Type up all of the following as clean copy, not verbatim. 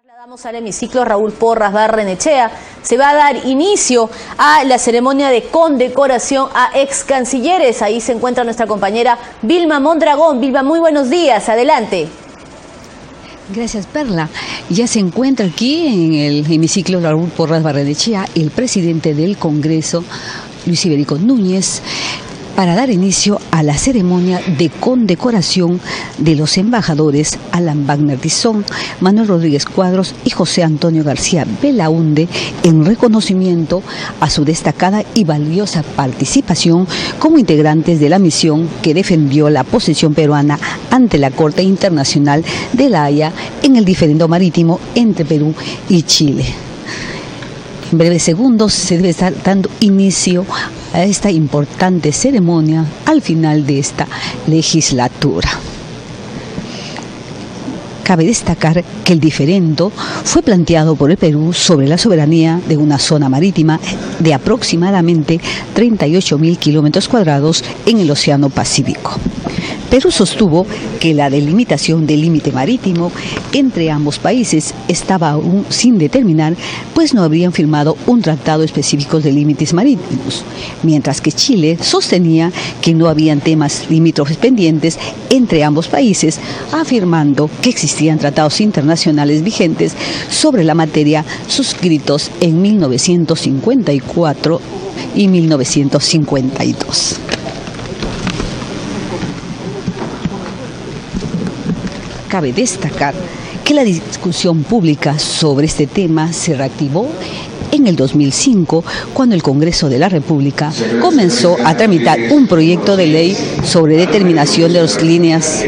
Trasladamos al hemiciclo Raúl Porras Barrenechea. Se va a dar inicio a la ceremonia de condecoración a ex cancilleres. Ahí se encuentra nuestra compañera Vilma Mondragón. Vilma, muy buenos días. Adelante. Gracias, Perla. Ya se encuentra aquí en el hemiciclo Raúl Porras Barrenechea el presidente del Congreso, Luis Iberico Núñez, para dar inicio a la ceremonia de condecoración de los embajadores Alan Wagner Tizón, Manuel Rodríguez Cuadros y José Antonio García Belaúnde, en reconocimiento a su destacada y valiosa participación como integrantes de la misión que defendió la posición peruana ante la Corte Internacional de La Haya en el diferendo marítimo entre Perú y Chile. En breves segundos se debe estar dando inicio a esta importante ceremonia al final de esta legislatura. Cabe destacar que el diferendo fue planteado por el Perú sobre la soberanía de una zona marítima de aproximadamente 38.000 kilómetros cuadrados en el Océano Pacífico. Perú sostuvo que la delimitación del límite marítimo entre ambos países estaba aún sin determinar, pues no habrían firmado un tratado específico de límites marítimos, mientras que Chile sostenía que no habían temas limítrofes pendientes entre ambos países, afirmando que existían tratados internacionales vigentes sobre la materia suscritos en 1954 y 1952. Cabe destacar que la discusión pública sobre este tema se reactivó en el 2005, cuando el Congreso de la República comenzó a tramitar un proyecto de ley sobre determinación de las líneas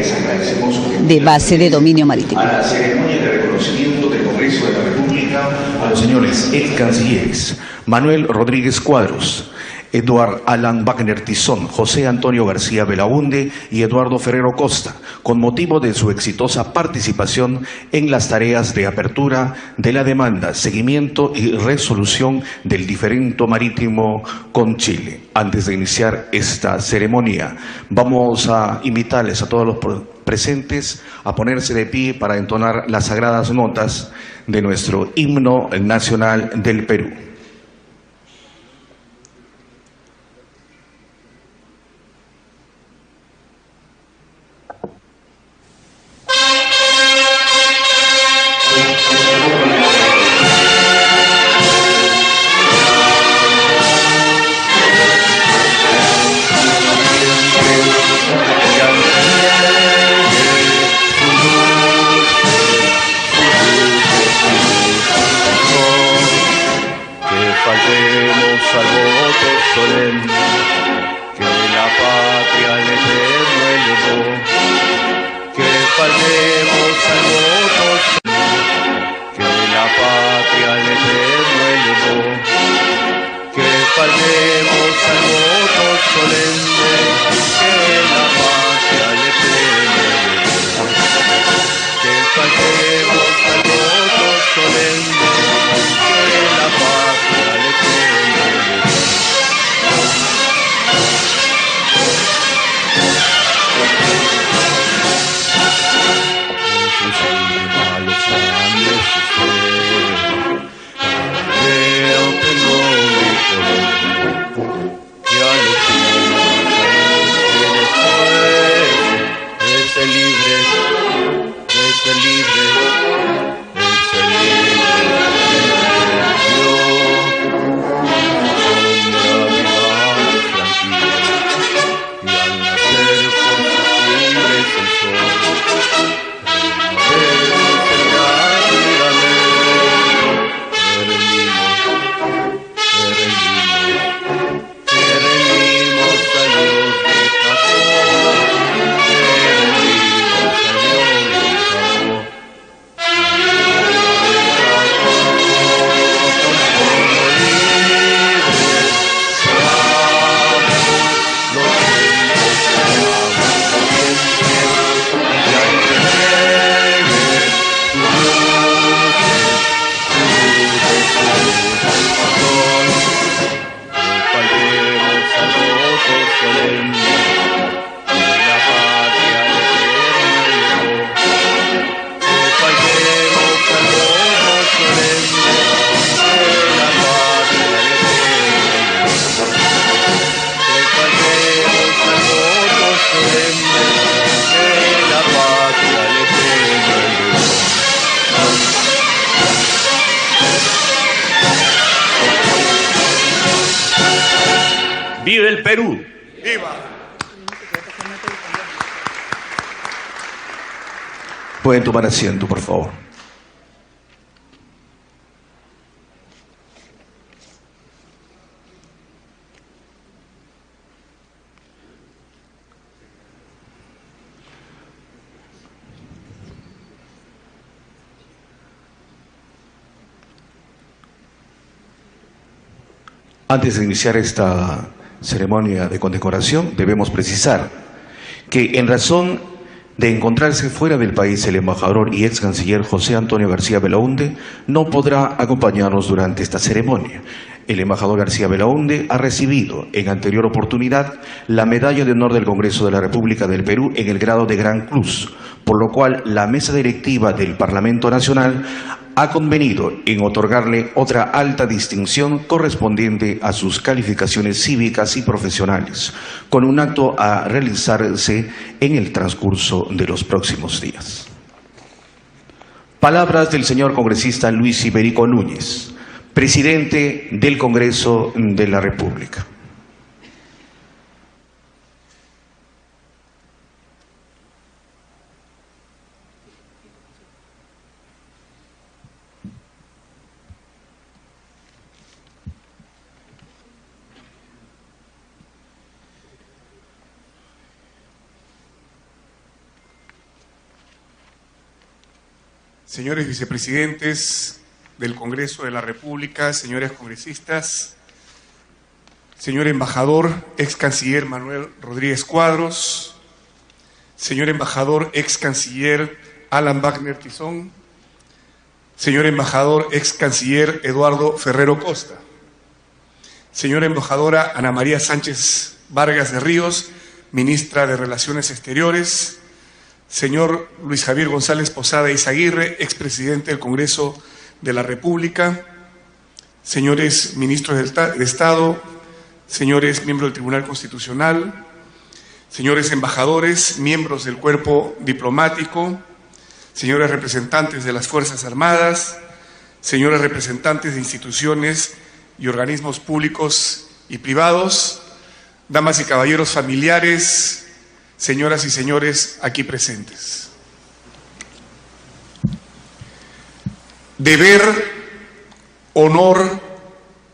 de base de dominio marítimo. A la ceremonia de reconocimiento del Congreso de la República a los señores ex cancilleres Manuel Rodríguez Cuadros, Eduardo Alan Wagner Tizón, José Antonio García Belaúnde y Eduardo Ferrero Costa, con motivo de su exitosa participación en las tareas de apertura de la demanda, seguimiento y resolución del diferendo marítimo con Chile. Antes de iniciar esta ceremonia, vamos a invitarles a todos los presentes a ponerse de pie para entonar las sagradas notas de nuestro himno nacional del Perú. ¡Viva el Perú! ¡Viva! Pueden tomar asiento, por favor. Antes de iniciar esta ceremonia de condecoración, debemos precisar que en razón de encontrarse fuera del país el embajador y ex canciller José Antonio García Belaúnde no podrá acompañarnos durante esta ceremonia. El embajador García Belaúnde ha recibido en anterior oportunidad la Medalla de Honor del Congreso de la República del Perú en el grado de Gran Cruz, por lo cual la mesa directiva del Parlamento Nacional ha convenido en otorgarle otra alta distinción correspondiente a sus calificaciones cívicas y profesionales, con un acto a realizarse en el transcurso de los próximos días. Palabras del señor congresista Luis Iberico Núñez, presidente del Congreso de la República. Señores vicepresidentes del Congreso de la República, señores congresistas, señor embajador, ex canciller Manuel Rodríguez Cuadros, señor embajador, ex canciller Alan Wagner Tizón, señor embajador, ex canciller Eduardo Ferrero Costa, señora embajadora Ana María Sánchez Vargas de Ríos, ministra de Relaciones Exteriores, señor Luis Javier González Posada Izaguirre, expresidente del Congreso de la República, señores ministros de Estado, señores miembros del Tribunal Constitucional, señores embajadores, miembros del cuerpo diplomático, señores representantes de las Fuerzas Armadas, señores representantes de instituciones y organismos públicos y privados, damas y caballeros familiares, señoras y señores aquí presentes. Deber, honor,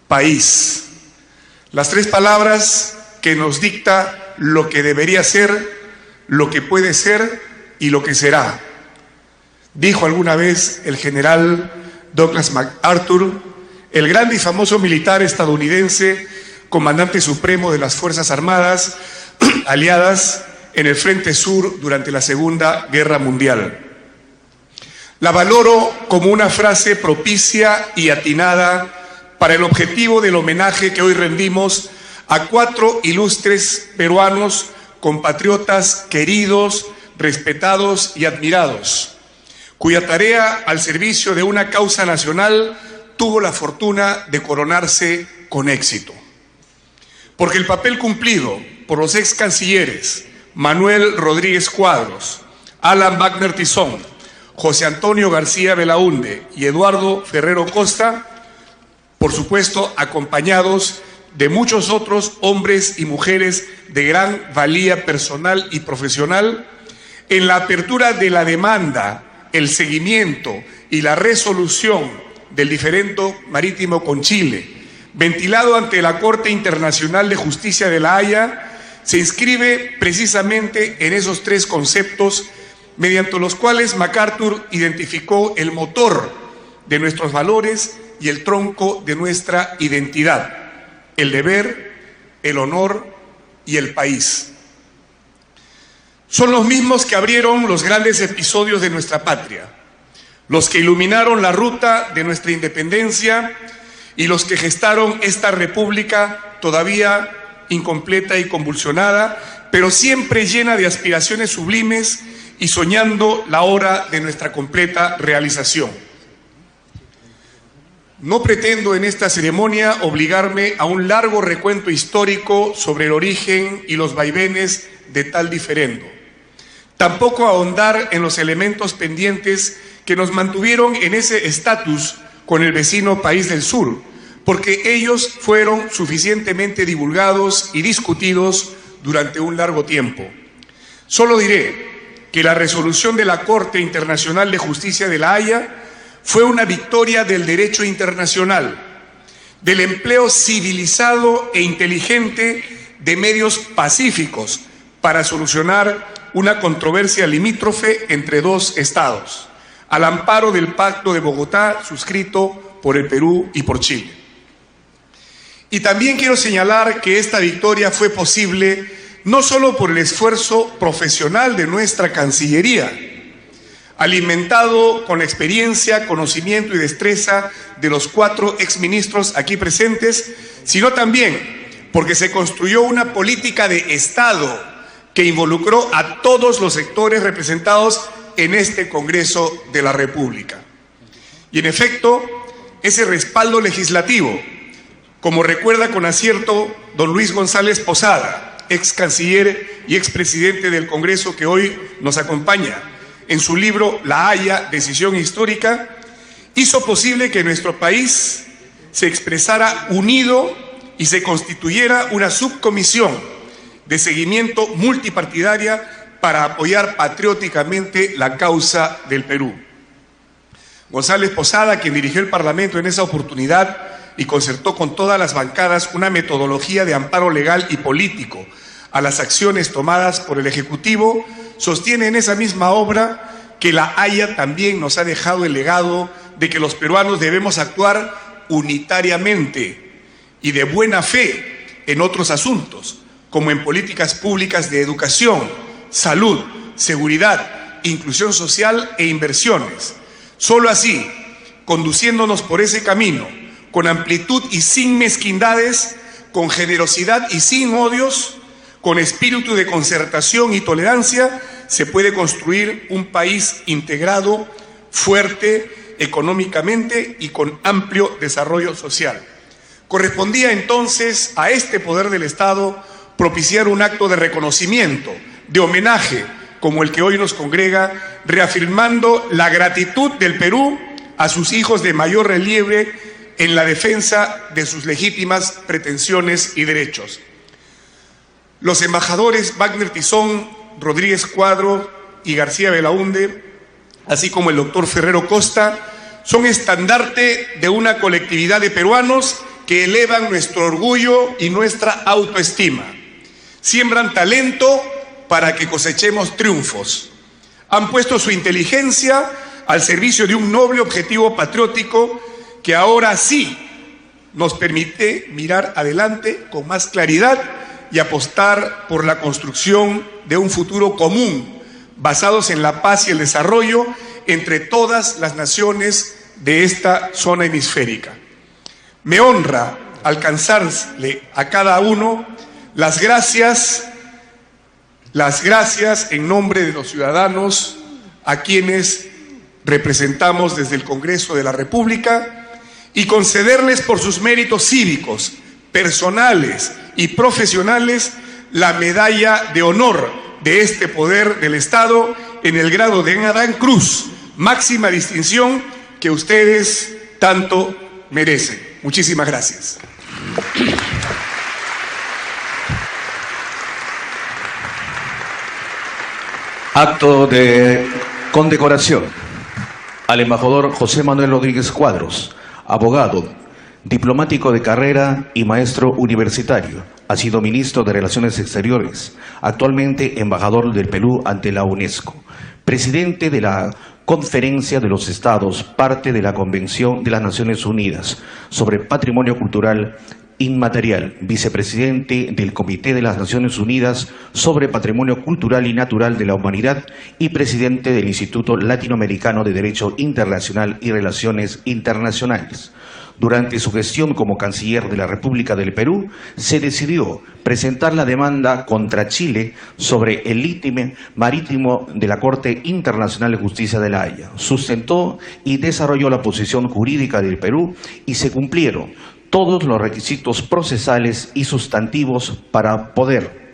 país. Las tres palabras que nos dicta lo que debería ser, lo que puede ser y lo que será. Dijo alguna vez el general Douglas MacArthur, el grande y famoso militar estadounidense, comandante supremo de las Fuerzas Armadas aliadas en el Frente Sur durante la Segunda Guerra Mundial. La valoro como una frase propicia y atinada para el objetivo del homenaje que hoy rendimos a 4 ilustres peruanos, compatriotas queridos, respetados y admirados, cuya tarea al servicio de una causa nacional tuvo la fortuna de coronarse con éxito. Porque el papel cumplido por los ex cancilleres Manuel Rodríguez Cuadros, Alan Wagner Tizón, José Antonio García Belaúnde y Eduardo Ferrero Costa, por supuesto acompañados de muchos otros hombres y mujeres de gran valía personal y profesional, en la apertura de la demanda, el seguimiento y la resolución del diferendo marítimo con Chile, ventilado ante la Corte Internacional de Justicia de La Haya, se inscribe precisamente en esos tres conceptos mediante los cuales MacArthur identificó el motor de nuestros valores y el tronco de nuestra identidad: el deber, el honor y el país. Son los mismos que abrieron los grandes episodios de nuestra patria, los que iluminaron la ruta de nuestra independencia y los que gestaron esta república todavía incompleta y convulsionada, pero siempre llena de aspiraciones sublimes y soñando la hora de nuestra completa realización. No pretendo en esta ceremonia obligarme a un largo recuento histórico sobre el origen y los vaivenes de tal diferendo. Tampoco ahondar en los elementos pendientes que nos mantuvieron en ese estatus con el vecino país del sur, porque ellos fueron suficientemente divulgados y discutidos durante un largo tiempo. Solo diré que la resolución de la Corte Internacional de Justicia de La Haya fue una victoria del derecho internacional, del empleo civilizado e inteligente de medios pacíficos para solucionar una controversia limítrofe entre dos estados, al amparo del Pacto de Bogotá suscrito por el Perú y por Chile. Y también quiero señalar que esta victoria fue posible no solo por el esfuerzo profesional de nuestra Cancillería, alimentado con la experiencia, conocimiento y destreza de los 4 exministros aquí presentes, sino también porque se construyó una política de Estado que involucró a todos los sectores representados en este Congreso de la República. Y en efecto, ese respaldo legislativo, como recuerda con acierto don Luis González Posada, ex canciller y expresidente del Congreso que hoy nos acompaña, en su libro La Haya, Decisión Histórica, hizo posible que nuestro país se expresara unido y se constituyera una subcomisión de seguimiento multipartidaria para apoyar patrióticamente la causa del Perú. González Posada, quien dirigió el Parlamento en esa oportunidad y concertó con todas las bancadas una metodología de amparo legal y político a las acciones tomadas por el Ejecutivo, sostiene en esa misma obra que La Haya también nos ha dejado el legado de que los peruanos debemos actuar unitariamente y de buena fe en otros asuntos, como en políticas públicas de educación, salud, seguridad, inclusión social e inversiones. Solo así, conduciéndonos por ese camino, con amplitud y sin mezquindades, con generosidad y sin odios, con espíritu de concertación y tolerancia, se puede construir un país integrado, fuerte económicamente y con amplio desarrollo social. Correspondía entonces a este poder del Estado propiciar un acto de reconocimiento, de homenaje, como el que hoy nos congrega, reafirmando la gratitud del Perú a sus hijos de mayor relieve en la defensa de sus legítimas pretensiones y derechos. Los embajadores Wagner Tizón, Rodríguez Cuadro y García Belaúnde, así como el doctor Ferrero Costa, son estandarte de una colectividad de peruanos que elevan nuestro orgullo y nuestra autoestima. Siembran talento para que cosechemos triunfos. Han puesto su inteligencia al servicio de un noble objetivo patriótico que ahora sí nos permite mirar adelante con más claridad y apostar por la construcción de un futuro común, basados en la paz y el desarrollo entre todas las naciones de esta zona hemisférica. Me honra alcanzarle a cada uno las gracias en nombre de los ciudadanos a quienes representamos desde el Congreso de la República y concederles por sus méritos cívicos, personales y profesionales la medalla de honor de este poder del Estado en el grado de Gran Cruz, máxima distinción que ustedes tanto merecen. Muchísimas gracias. Acto de condecoración al embajador José Manuel Rodríguez Cuadros, abogado, diplomático de carrera y maestro universitario. Ha sido ministro de Relaciones Exteriores, actualmente embajador del Perú ante la UNESCO, presidente de la Conferencia de los Estados, parte de la Convención de las Naciones Unidas sobre Patrimonio Cultural Inmaterial, vicepresidente del Comité de las Naciones Unidas sobre Patrimonio Cultural y Natural de la Humanidad y presidente del Instituto Latinoamericano de Derecho Internacional y Relaciones Internacionales. Durante su gestión como canciller de la República del Perú, se decidió presentar la demanda contra Chile sobre el litigio marítimo de la Corte Internacional de Justicia de La Haya. Sustentó y desarrolló la posición jurídica del Perú y se cumplieron todos los requisitos procesales y sustantivos para poder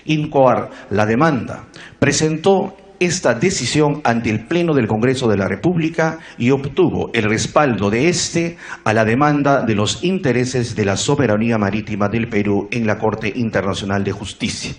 incoar la demanda. Presentó esta decisión ante el Pleno del Congreso de la República y obtuvo el respaldo de este a la demanda de los intereses de la soberanía marítima del Perú en la Corte Internacional de Justicia.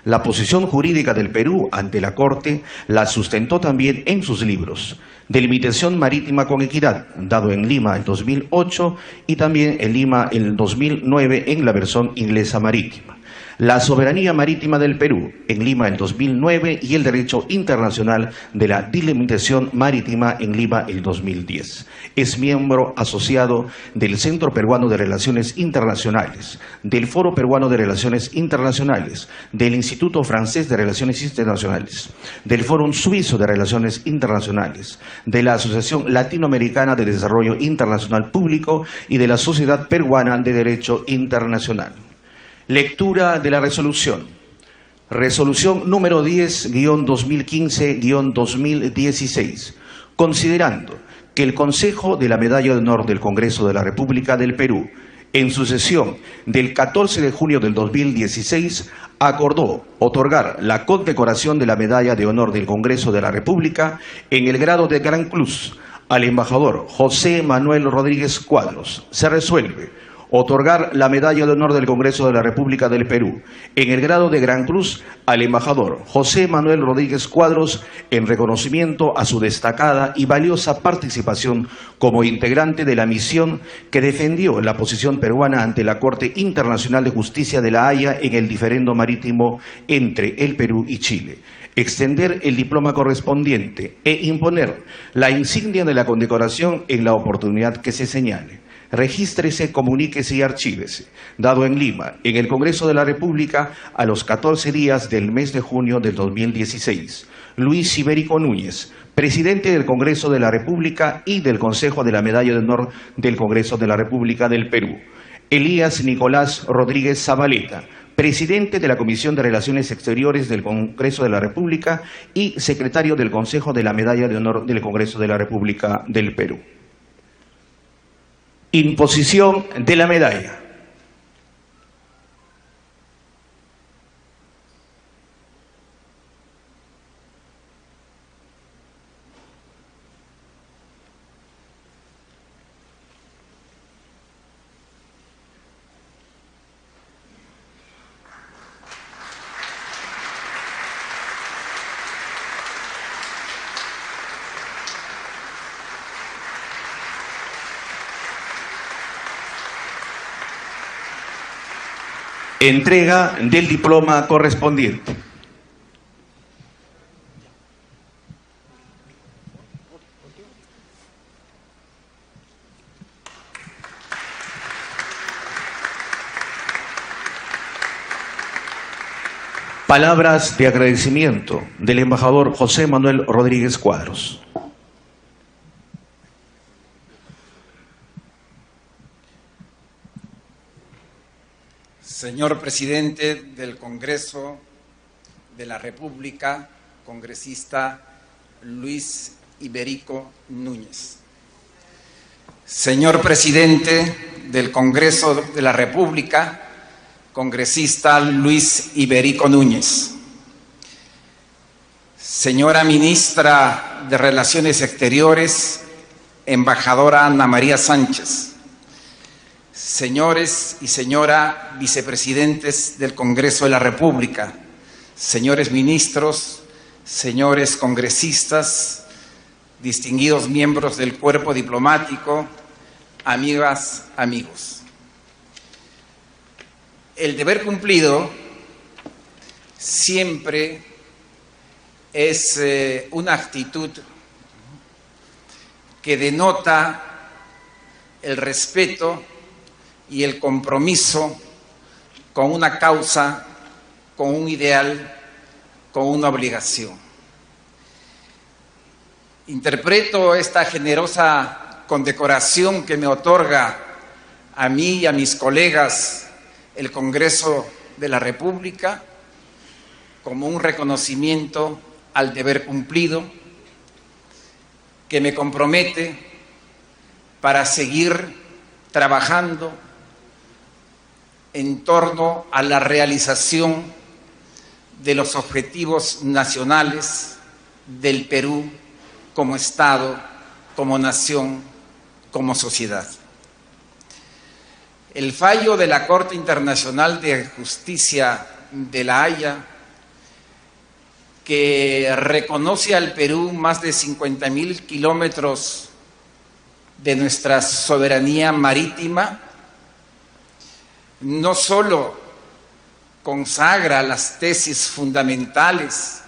La posición jurídica del Perú ante la Corte la sustentó también en sus libros Delimitación Marítima con Equidad, dado en Lima en 2008 y también en Lima en 2009 en la versión inglesa marítima. La soberanía marítima del Perú en Lima en 2009 y el derecho internacional de la delimitación marítima en Lima en 2010. Es miembro asociado del Centro Peruano de Relaciones Internacionales, del Foro Peruano de Relaciones Internacionales, del Instituto Francés de Relaciones Internacionales, del Fórum Suizo de Relaciones Internacionales, de la Asociación Latinoamericana de Desarrollo Internacional Público y de la Sociedad Peruana de Derecho Internacional. Lectura de la resolución. Resolución número 10-2015-2016. Considerando que el Consejo de la Medalla de Honor del Congreso de la República del Perú, en su sesión del 14 de junio del 2016, acordó otorgar la condecoración de la Medalla de Honor del Congreso de la República en el grado de Gran Cruz al embajador José Manuel Rodríguez Cuadros. Se resuelve otorgar la Medalla de Honor del Congreso de la República del Perú en el grado de Gran Cruz al embajador José Manuel Rodríguez Cuadros en reconocimiento a su destacada y valiosa participación como integrante de la misión que defendió la posición peruana ante la Corte Internacional de Justicia de La Haya en el diferendo marítimo entre el Perú y Chile. Extender el diploma correspondiente e imponer la insignia de la condecoración en la oportunidad que se señale. Regístrese, comuníquese y archívese, dado en Lima, en el Congreso de la República, a los 14 días del mes de junio del 2016. Luis Ibérico Núñez, presidente del Congreso de la República y del Consejo de la Medalla de Honor del Congreso de la República del Perú. Elías Nicolás Rodríguez Zabaleta, presidente de la Comisión de Relaciones Exteriores del Congreso de la República y secretario del Consejo de la Medalla de Honor del Congreso de la República del Perú. Imposición de la medalla. Entrega del diploma correspondiente. Palabras de agradecimiento del embajador José Manuel Rodríguez Cuadros. Señor presidente del Congreso de la República, congresista Luis Ibérico Núñez. Señor presidente del Congreso de la República, congresista Luis Ibérico Núñez. Señora ministra de Relaciones Exteriores, embajadora Ana María Sánchez. Señores y señora vicepresidentes del Congreso de la República, señores ministros, señores congresistas, distinguidos miembros del cuerpo diplomático, amigas, amigos. El deber cumplido siempre es una actitud que denota el respeto y el compromiso con una causa, con un ideal, con una obligación. Interpreto esta generosa condecoración que me otorga a mí y a mis colegas el Congreso de la República como un reconocimiento al deber cumplido que me compromete para seguir trabajando en torno a la realización de los objetivos nacionales del Perú como Estado, como nación, como sociedad. El fallo de la Corte Internacional de Justicia de La Haya, que reconoce al Perú más de 50.000 kilómetros de nuestra soberanía marítima, no solo consagra las tesis fundamentales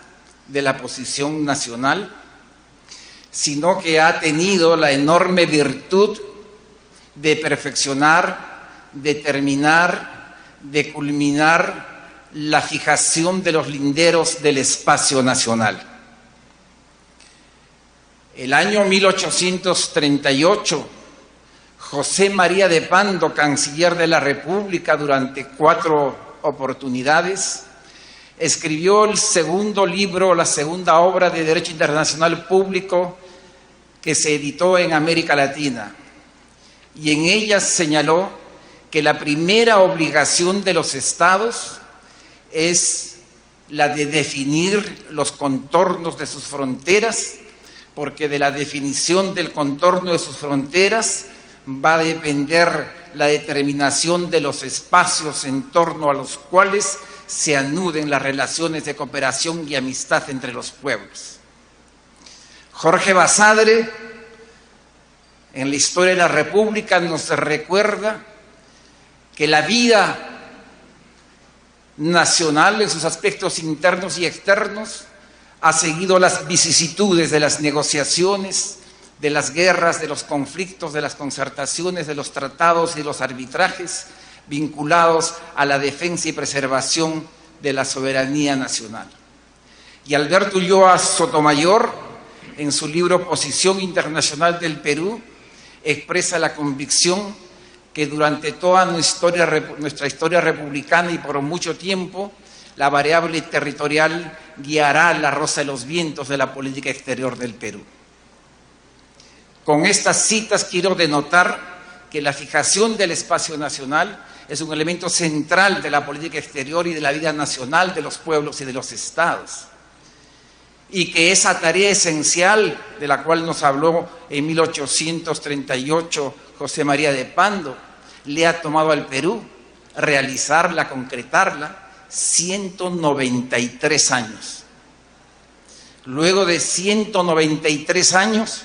de la posición nacional, sino que ha tenido la enorme virtud de perfeccionar, de terminar, de culminar la fijación de los linderos del espacio nacional. El año 1838, José María de Pando, canciller de la República durante 4 oportunidades, escribió el segundo libro, la segunda obra de Derecho Internacional Público que se editó en América Latina, y en ella señaló que la primera obligación de los estados es la de definir los contornos de sus fronteras, porque de la definición del contorno de sus fronteras va a depender la determinación de los espacios en torno a los cuales se anuden las relaciones de cooperación y amistad entre los pueblos. Jorge Basadre, en la historia de la República, nos recuerda que la vida nacional en sus aspectos internos y externos ha seguido las vicisitudes de las negociaciones, de las guerras, de los conflictos, de las concertaciones, de los tratados y los arbitrajes vinculados a la defensa y preservación de la soberanía nacional. Y Alberto Ulloa Sotomayor, en su libro Posición Internacional del Perú, expresa la convicción que durante toda nuestra historia republicana y por mucho tiempo, la variable territorial guiará la rosa de los vientos de la política exterior del Perú. Con estas citas quiero denotar que la fijación del espacio nacional es un elemento central de la política exterior y de la vida nacional de los pueblos y de los estados. Y que esa tarea esencial de la cual nos habló en 1838 José María de Pando, le ha tomado al Perú realizarla, concretarla, 193 años. Luego de 193 años,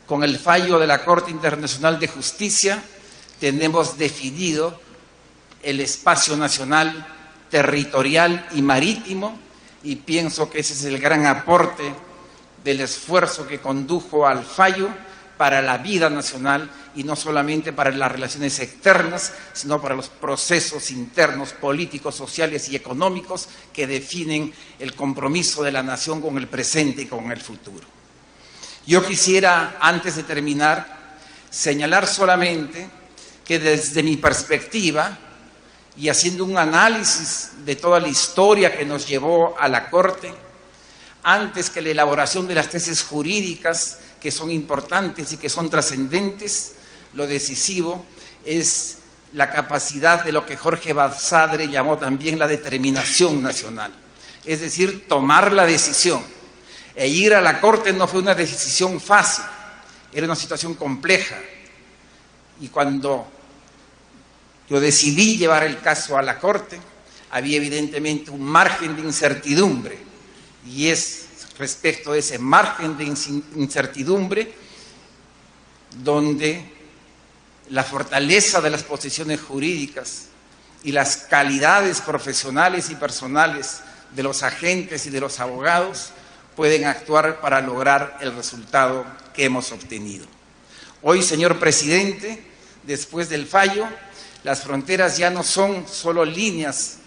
con el fallo de la Corte Internacional de Justicia, tenemos definido el espacio nacional, territorial y marítimo, y pienso que ese es el gran aporte del esfuerzo que condujo al fallo para la vida nacional y no solamente para las relaciones externas, sino para los procesos internos, políticos, sociales y económicos que definen el compromiso de la nación con el presente y con el futuro. Yo quisiera, antes de terminar, señalar solamente que desde mi perspectiva y haciendo un análisis de toda la historia que nos llevó a la Corte, antes que la elaboración de las tesis jurídicas que son importantes y que son trascendentes, lo decisivo es la capacidad de lo que Jorge Basadre llamó también la determinación nacional. Es decir, tomar la decisión. E ir a la Corte no fue una decisión fácil, era una situación compleja. Y cuando yo decidí llevar el caso a la Corte, había evidentemente un margen de incertidumbre, y es respecto a ese margen de incertidumbre donde la fortaleza de las posiciones jurídicas y las calidades profesionales y personales de los agentes y de los abogados pueden actuar para lograr el resultado que hemos obtenido. Hoy, señor presidente, después del fallo, las fronteras ya no son solo líneas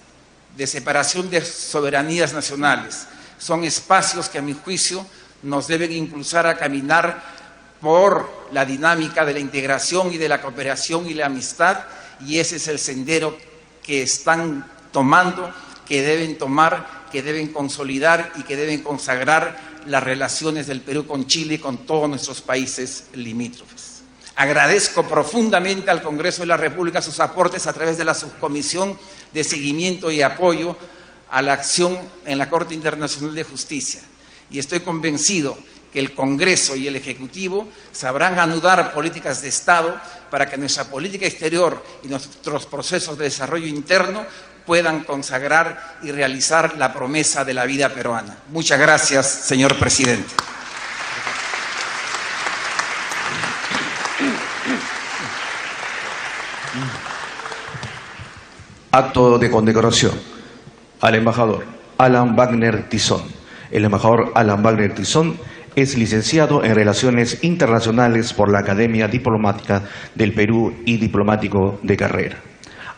de separación de soberanías nacionales, son espacios que a mi juicio nos deben impulsar a caminar por la dinámica de la integración y de la cooperación y la amistad, y ese es el sendero que están tomando, que deben tomar, que deben consolidar y que deben consagrar las relaciones del Perú con Chile y con todos nuestros países limítrofes. Agradezco profundamente al Congreso de la República sus aportes a través de la Subcomisión de Seguimiento y Apoyo a la Acción en la Corte Internacional de Justicia. y estoy convencido que el Congreso y el Ejecutivo sabrán anudar políticas de Estado para que nuestra política exterior y nuestros procesos de desarrollo interno puedan consagrar y realizar la promesa de la vida peruana. Muchas gracias, señor presidente. Acto de condecoración al embajador Alan Wagner Tizón. El embajador Alan Wagner Tizón es licenciado en Relaciones Internacionales por la Academia Diplomática del Perú y diplomático de carrera.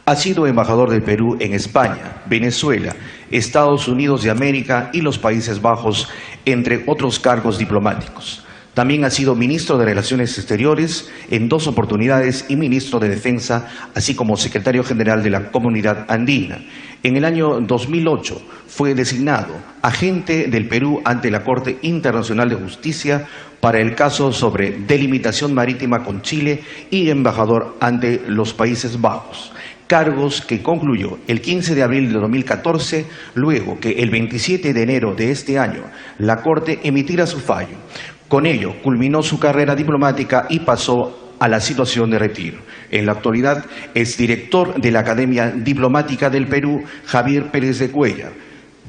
Ha sido embajador del Perú en España, Venezuela, Estados Unidos de América y los Países Bajos, entre otros cargos diplomáticos. También ha sido ministro de Relaciones Exteriores en 2 oportunidades y ministro de Defensa, así como secretario general de la Comunidad Andina. En el año 2008 fue designado agente del Perú ante la Corte Internacional de Justicia para el caso sobre delimitación marítima con Chile y embajador ante los Países Bajos. Cargos que concluyó el 15 de abril de 2014, luego que el 27 de enero de este año la Corte emitiera su fallo. Con ello culminó su carrera diplomática y pasó a la situación de retiro. En la actualidad es director de la Academia Diplomática del Perú, Javier Pérez de Cuellar,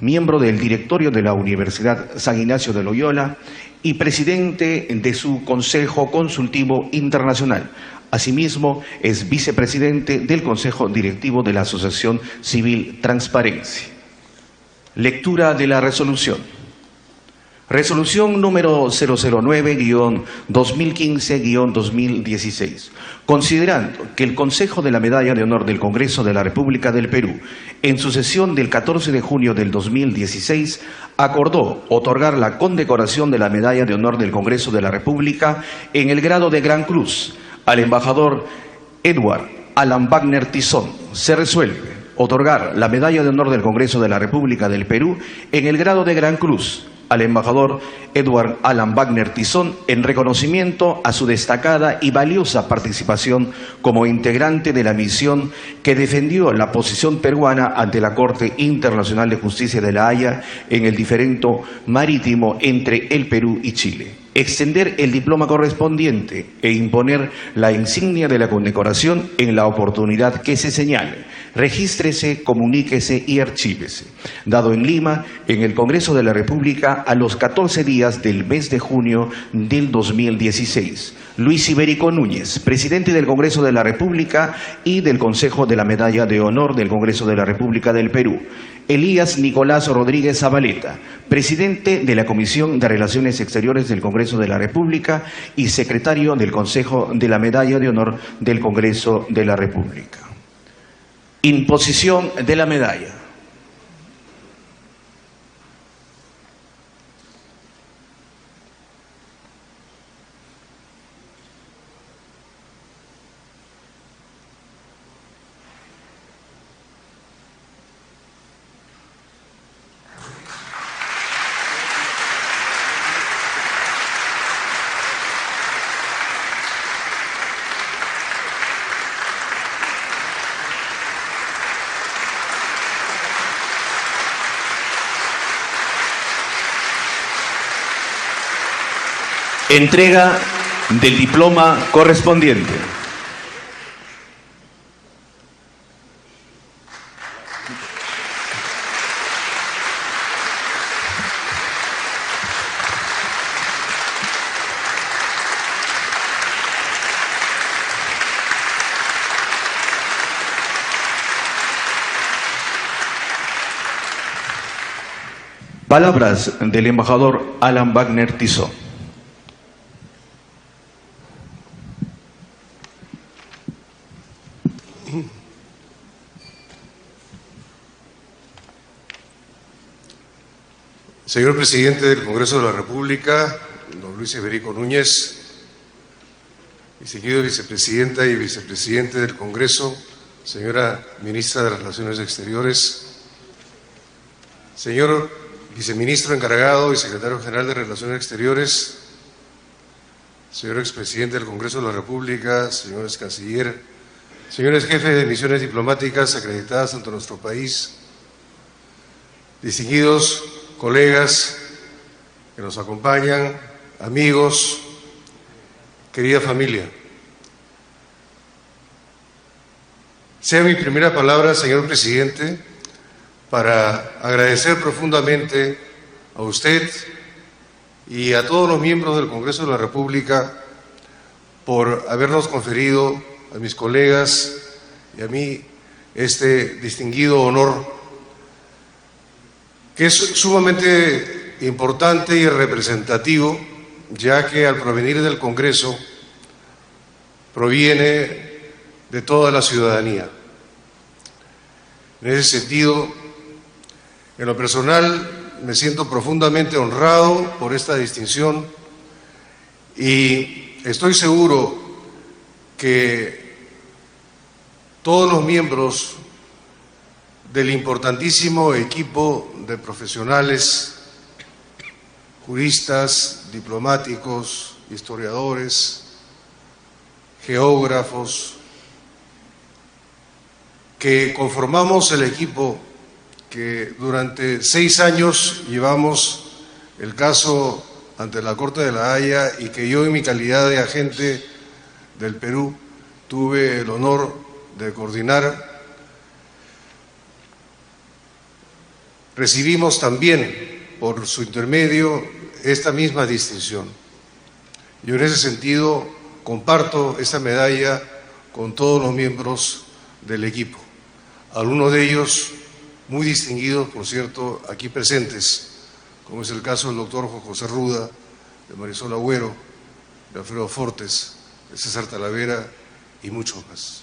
miembro del directorio de la Universidad San Ignacio de Loyola y presidente de su Consejo Consultivo Internacional. Asimismo, es vicepresidente del Consejo Directivo de la Asociación Civil Transparencia. Lectura de la resolución. Resolución número 009-2015-2016. Considerando que el Consejo de la Medalla de Honor del Congreso de la República del Perú, en su sesión del 14 de junio del 2016, acordó otorgar la condecoración de la Medalla de Honor del Congreso de la República en el grado de Gran Cruz al embajador Edward Alan Wagner Tizón. Se resuelve otorgar la Medalla de Honor del Congreso de la República del Perú en el grado de Gran Cruz al embajador Edward Alan Wagner Tizón en reconocimiento a su destacada y valiosa participación como integrante de la misión que defendió la posición peruana ante la Corte Internacional de Justicia de La Haya en el diferendo marítimo entre el Perú y Chile. Extender el diploma correspondiente e imponer la insignia de la condecoración en la oportunidad que se señale. Regístrese, comuníquese y archívese. Dado en Lima, en el Congreso de la República, a los 14 días del mes de junio del 2016. Luis Ibérico Núñez, presidente del Congreso de la República y del Consejo de la Medalla de Honor del Congreso de la República del Perú. Elías Nicolás Rodríguez Zabaleta, presidente de la Comisión de Relaciones Exteriores del Congreso de la República y secretario del Consejo de la Medalla de Honor del Congreso de la República. Imposición de la medalla. Entrega del diploma correspondiente. Palabras del embajador Alan Wagner Tizón. Señor presidente del Congreso de la República, don Luis Ibérico Núñez, distinguido vicepresidenta y vicepresidente del Congreso, señora ministra de Relaciones Exteriores, señor viceministro encargado y secretario general de Relaciones Exteriores, señor expresidente del Congreso de la República, señores canciller, señores jefes de misiones diplomáticas acreditadas ante nuestro país, distinguidos colegas, que nos acompañan, amigos, querida familia. Sea mi primera palabra, señor presidente, para agradecer profundamente a usted y a todos los miembros del Congreso de la República por habernos conferido, a mis colegas y a mí, este distinguido honor, que es sumamente importante y representativo, ya que al provenir del Congreso proviene de toda la ciudadanía. En ese sentido, en lo personal, me siento profundamente honrado por esta distinción y estoy seguro que todos los miembros del importantísimo equipo de profesionales, juristas, diplomáticos, historiadores, geógrafos, que conformamos el equipo que durante 6 años llevamos el caso ante la Corte de La Haya y que yo, en mi calidad de agente del Perú, tuve el honor de coordinar. Recibimos también, por su intermedio, esta misma distinción. Yo en ese sentido comparto esta medalla con todos los miembros del equipo. Algunos de ellos muy distinguidos, por cierto, aquí presentes, como es el caso del doctor José Ruda, de Marisol Agüero, de Alfredo Fortes, de César Talavera y muchos más.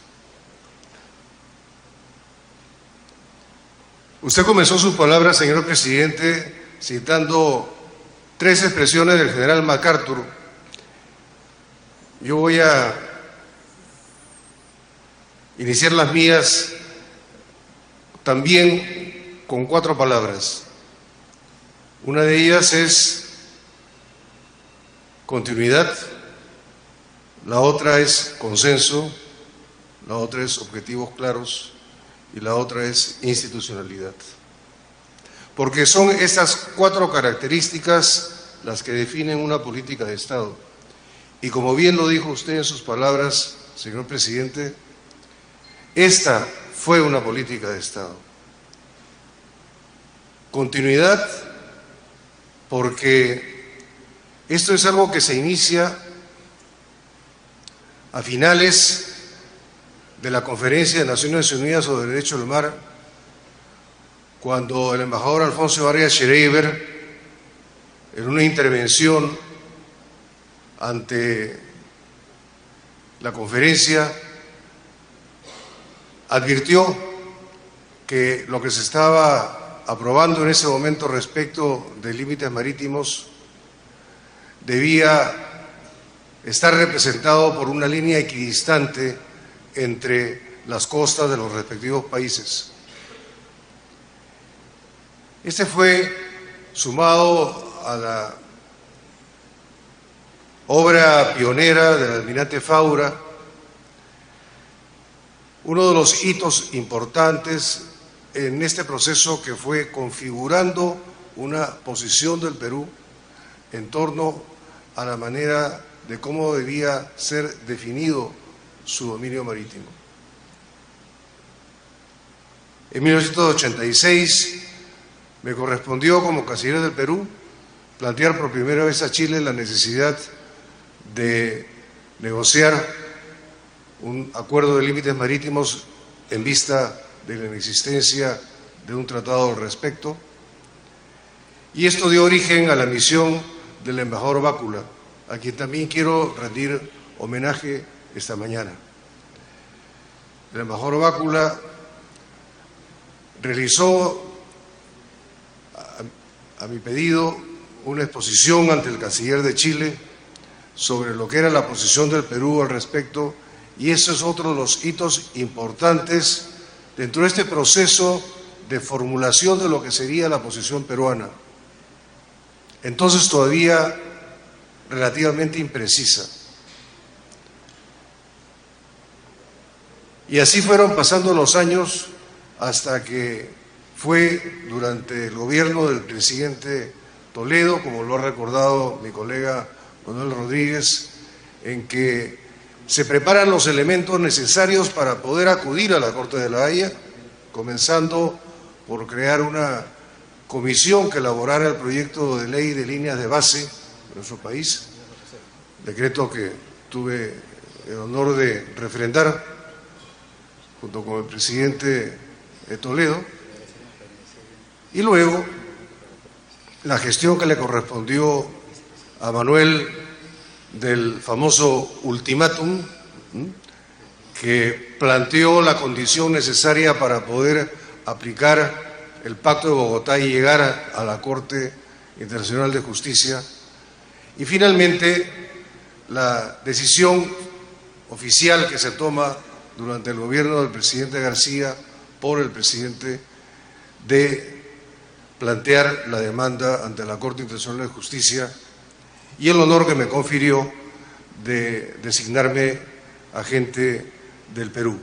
Usted comenzó sus palabras, señor presidente, citando 3 expresiones del general MacArthur. Yo voy a iniciar las mías también con 4 palabras. Una de ellas es continuidad, la otra es consenso, la otra es objetivos claros y la otra es institucionalidad. Porque son esas 4 características las que definen una política de Estado. Y como bien lo dijo usted en sus palabras, señor presidente, esta fue una política de Estado. Continuidad, porque esto es algo que se inicia a finales de la Conferencia de Naciones Unidas sobre el Derecho del Mar, cuando el embajador Alfonso Arias Schreiber, en una intervención ante la conferencia, advirtió que lo que se estaba aprobando en ese momento respecto de límites marítimos debía estar representado por una línea equidistante entre las costas de los respectivos países. Este fue, sumado a la obra pionera del almirante Faura, uno de los hitos importantes en este proceso que fue configurando una posición del Perú en torno a la manera de cómo debía ser definido su dominio marítimo. En 1986 me correspondió, como canciller del Perú, plantear por primera vez a Chile la necesidad de negociar un acuerdo de límites marítimos en vista de la inexistencia de un tratado al respecto. Y esto dio origen a la misión del embajador Bácula, a quien también quiero rendir homenaje esta mañana. El embajador Bácula realizó, a mi pedido, una exposición ante el canciller de Chile sobre lo que era la posición del Perú al respecto, y eso es otro de los hitos importantes dentro de este proceso de formulación de lo que sería la posición peruana. Entonces todavía relativamente imprecisa. Y así fueron pasando los años hasta que fue durante el gobierno del presidente Toledo, como lo ha recordado mi colega Manuel Rodríguez, en que se preparan los elementos necesarios para poder acudir a la Corte de la Haya, comenzando por crear una comisión que elaborara el proyecto de ley de líneas de base de nuestro país, decreto que tuve el honor de refrendar junto con el presidente de Toledo, y luego la gestión que le correspondió a Manuel del famoso ultimátum, que planteó la condición necesaria para poder aplicar el Pacto de Bogotá y llegar a la Corte Internacional de Justicia, y finalmente la decisión oficial que se toma durante el gobierno del presidente García por el presidente de plantear la demanda ante la Corte Internacional de Justicia, y el honor que me confirió de designarme agente del Perú.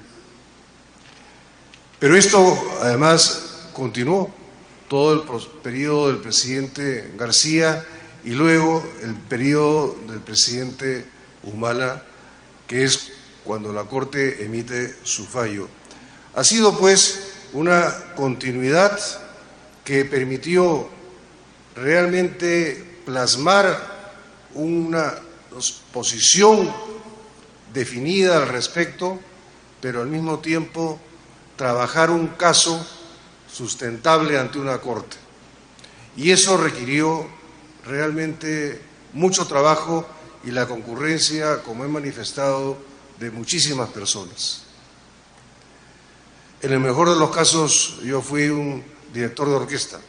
Pero esto además continuó todo el periodo del presidente García y luego el periodo del presidente Humala, que es cuando la Corte emite su fallo. Ha sido pues una continuidad que permitió realmente plasmar una posición definida al respecto, pero al mismo tiempo trabajar un caso sustentable ante una Corte. Y eso requirió realmente mucho trabajo y la concurrencia, como he manifestado, de muchísimas personas. En el mejor de los casos, yo fui un director de orquesta.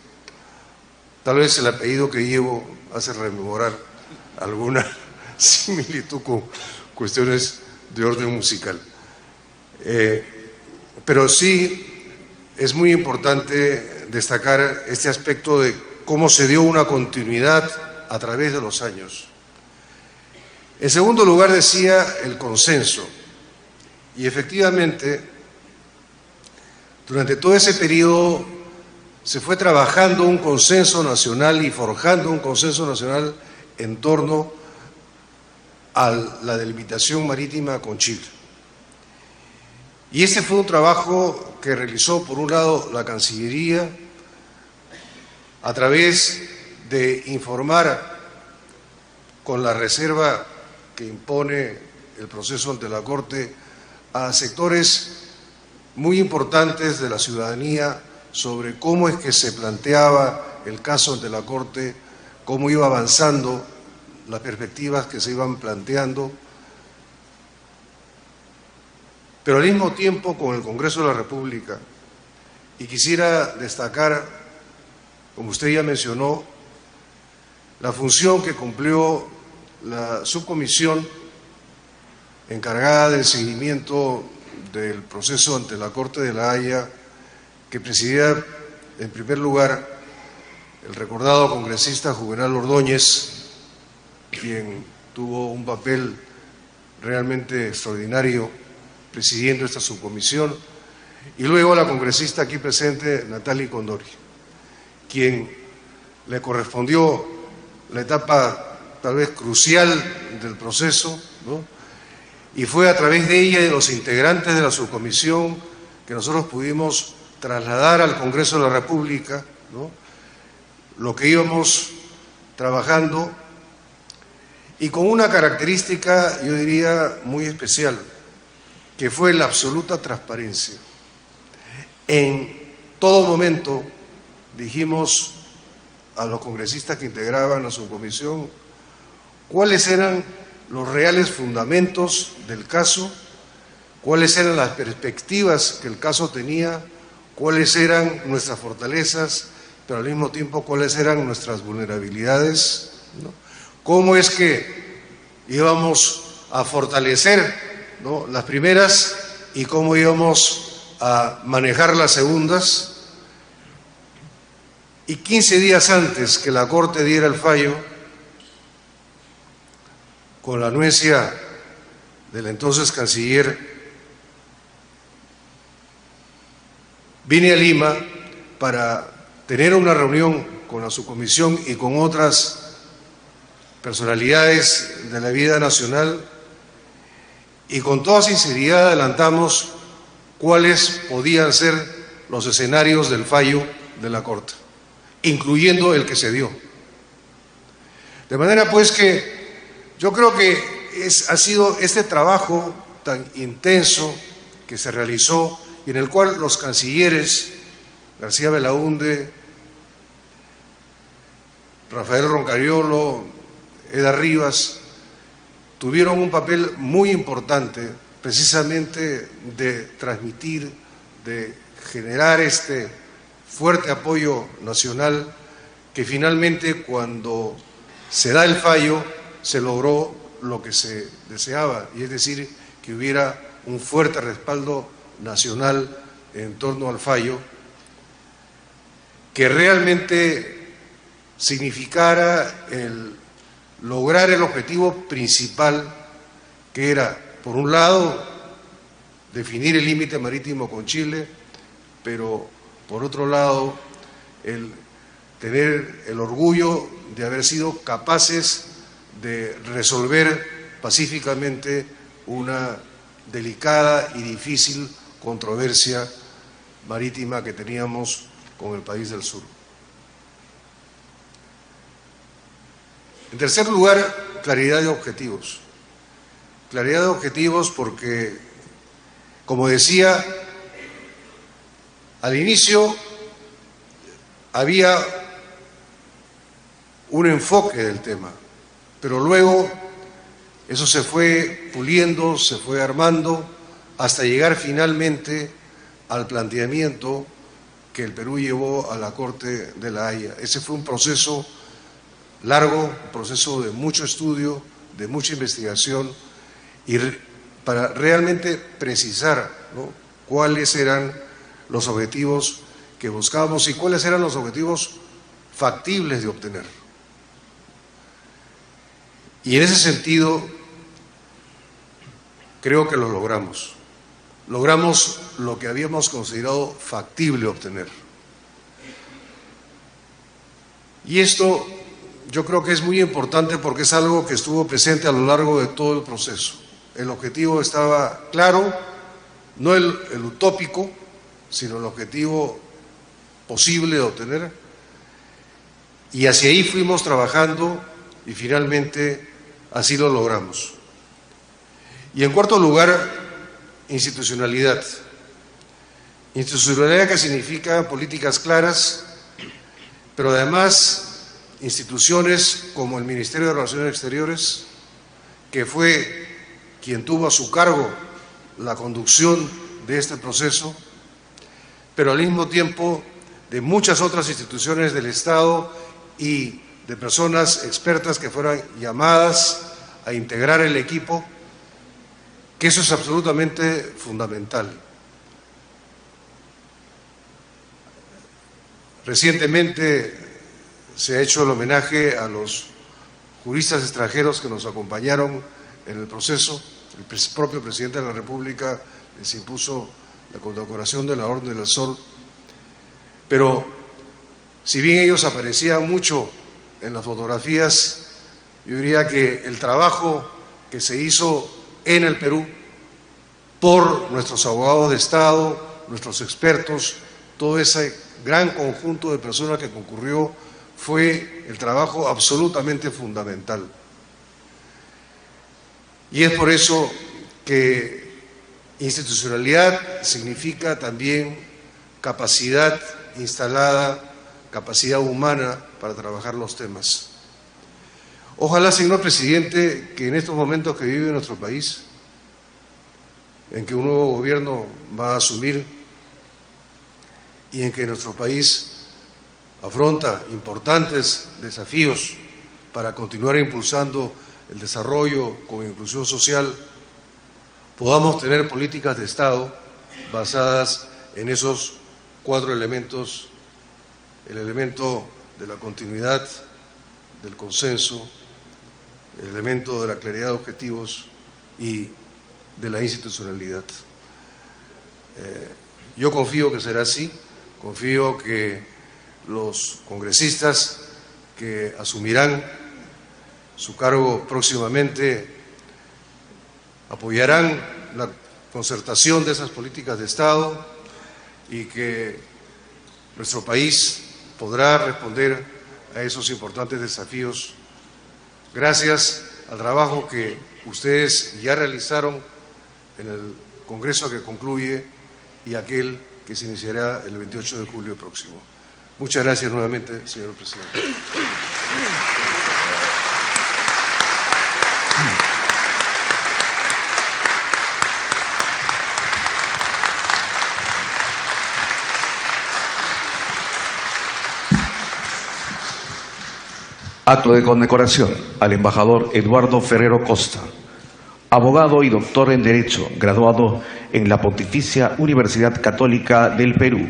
Tal vez el apellido que llevo hace rememorar alguna similitud con cuestiones de orden musical. Pero sí es muy importante destacar este aspecto de cómo se dio una continuidad a través de los años. En segundo lugar, decía el consenso, y efectivamente durante todo ese periodo se fue trabajando un consenso nacional y forjando un consenso nacional en torno a la delimitación marítima con Chile. Y ese fue un trabajo que realizó, por un lado, la Cancillería, a través de informar con la reserva que impone el proceso ante la Corte a sectores muy importantes de la ciudadanía sobre cómo es que se planteaba el caso ante la Corte, cómo iba avanzando, las perspectivas que se iban planteando, pero al mismo tiempo con el Congreso de la República. Y quisiera destacar, como usted ya mencionó, la función que cumplió la subcomisión encargada del seguimiento del proceso ante la Corte de la Haya, que presidía en primer lugar el recordado congresista Juvenal Ordóñez, quien tuvo un papel realmente extraordinario presidiendo esta subcomisión, y luego la congresista aquí presente, Natalie Condori, quien le correspondió la etapa tal vez crucial del proceso, ¿no? Y fue a través de ella y de los integrantes de la subcomisión que nosotros pudimos trasladar al Congreso de la República, ¿no?, lo que íbamos trabajando, y con una característica, yo diría, muy especial, que fue la absoluta transparencia. En todo momento dijimos a los congresistas que integraban la subcomisión cuáles eran los reales fundamentos del caso, cuáles eran las perspectivas que el caso tenía, cuáles eran nuestras fortalezas, pero al mismo tiempo cuáles eran nuestras vulnerabilidades, ¿no? Cómo es que íbamos a fortalecer, ¿no?, las primeras y cómo íbamos a manejar las segundas. Y 15 días antes que la Corte diera el fallo, con la anuencia del entonces canciller, vine a Lima para tener una reunión con la subcomisión y con otras personalidades de la vida nacional, y con toda sinceridad adelantamos cuáles podían ser los escenarios del fallo de la Corte, incluyendo el que se dio. De manera pues que yo creo que ha sido este trabajo tan intenso que se realizó y en el cual los cancilleres García Belaúnde, Rafael Roncariolo, Eda Rivas, tuvieron un papel muy importante precisamente de transmitir, de generar este fuerte apoyo nacional que finalmente cuando se da el fallo se logró lo que se deseaba, y es decir, que hubiera un fuerte respaldo nacional en torno al fallo que realmente significara lograr el objetivo principal, que era, por un lado, definir el límite marítimo con Chile, pero por otro lado, el tener el orgullo de haber sido capaces de resolver pacíficamente una delicada y difícil controversia marítima que teníamos con el país del sur. En tercer lugar, claridad de objetivos. Claridad de objetivos porque, como decía, al inicio había un enfoque del tema, pero luego eso se fue puliendo, se fue armando, hasta llegar finalmente al planteamiento que el Perú llevó a la Corte de la Haya. Ese fue un proceso largo, un proceso de mucho estudio, de mucha investigación, y para realmente precisar, ¿no?, cuáles eran los objetivos que buscábamos y cuáles eran los objetivos factibles de obtener. Y en ese sentido, creo que lo logramos. Logramos lo que habíamos considerado factible obtener. Y esto yo creo que es muy importante porque es algo que estuvo presente a lo largo de todo el proceso. El objetivo estaba claro, no el utópico, sino el objetivo posible de obtener. Y hacia ahí fuimos trabajando y finalmente así lo logramos. Y en cuarto lugar, institucionalidad. Institucionalidad que significa políticas claras, pero además instituciones como el Ministerio de Relaciones Exteriores, que fue quien tuvo a su cargo la conducción de este proceso, pero al mismo tiempo de muchas otras instituciones del Estado y de personas expertas que fueran llamadas a integrar el equipo, que eso es absolutamente fundamental. Recientemente se ha hecho el homenaje a los juristas extranjeros que nos acompañaron en el proceso. El propio presidente de la República les impuso la condecoración de la Orden del Sol, pero si bien ellos aparecían mucho en las fotografías, yo diría que el trabajo que se hizo en el Perú por nuestros abogados de Estado, nuestros expertos, todo ese gran conjunto de personas que concurrió, fue el trabajo absolutamente fundamental. Y es por eso que institucionalidad significa también capacidad instalada, capacidad humana para trabajar los temas. Ojalá, señor presidente, que en estos momentos que vive nuestro país, en que un nuevo gobierno va a asumir y en que nuestro país afronta importantes desafíos para continuar impulsando el desarrollo con inclusión social, podamos tener políticas de Estado basadas en esos 4 elementos: el elemento de la continuidad, del consenso, el elemento de la claridad de objetivos y de la institucionalidad. Yo confío que será así, confío que los congresistas que asumirán su cargo próximamente apoyarán la concertación de esas políticas de Estado y que nuestro país podrá responder a esos importantes desafíos gracias al trabajo que ustedes ya realizaron en el Congreso que concluye y aquel que se iniciará el 28 de julio próximo. Muchas gracias nuevamente, señor presidente. Acto de condecoración al embajador Eduardo Ferrero Costa, abogado y doctor en Derecho, graduado en la Pontificia Universidad Católica del Perú.